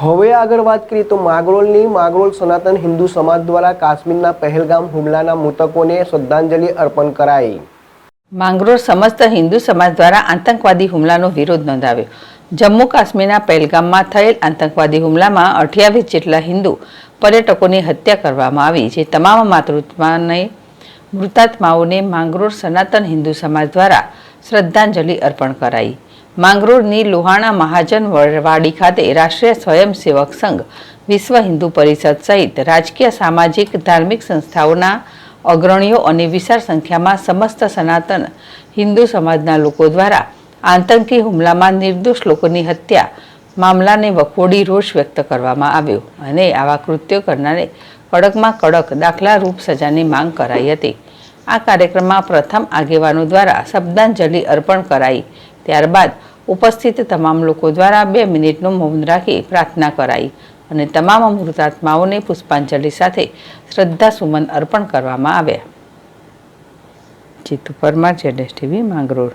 હવે આગળ વાત કરીએ તો માંગરોળ સનાતન હિન્દુ સમાજ દ્વારા કાશ્મીરના પહેલગામ હુમલાના મૃતકોને શ્રદ્ધાંજલિ અર્પણ કરાઈ। માંગરોળ સમસ્ત હિન્દુ સમાજ દ્વારા આતંકવાદી હુમલાનો વિરોધ નોંધાવ્યો। જમ્મુ કાશ્મીરના પહેલગામમાં થયેલ આતંકવાદી હુમલામાં 28 જેટલા હિન્દુ પર્યટકોની હત્યા કરવામાં આવી, જે તમામ મૃતાત્માઓને માંગરોળ સનાતન હિન્દુ સમાજ દ્વારા શ્રદ્ધાંજલિ અર્પણ કરાઈ। માંગરોળની લોહાણા મહાજન વાડી ખાતે રાષ્ટ્રીય સ્વયંસેવક સંઘ, વિશ્વ હિન્દુ પરિષદ સહિત રાજકીય, સામાજિક, ધાર્મિક સંસ્થાઓના અગ્રણીઓ અને વિશાળ સંખ્યામાં સમસ્ત સનાતન હિન્દુ સમાજના લોકો દ્વારા આતંકી હુમલામાં નિર્દોષ લોકોની હત્યા મામલાને વખોડી રોષ વ્યક્ત કરવામાં આવ્યો અને આવા કૃત્યો કરનારે કડકમાં કડક દાખલારૂપ સજાની માંગ કરાઈ હતી। આ કાર્યક્રમમાં પ્રથમ આગેવાનો દ્વારા શ્રદ્ધાંજલિ અર્પણ કરાઈ, ત્યારબાદ ઉપસ્થિત તમામ લોકો દ્વારા 2 મિનિટનું મૌન રાખી પ્રાર્થના કરાઈ અને તમામ મૃતાત્માઓને પુષ્પાંજલિ સાથે શ્રદ્ધાસુમન અર્પણ કરવામાં આવ્યા। જીતુ પરમાર, ZSTV, માંગરોળ।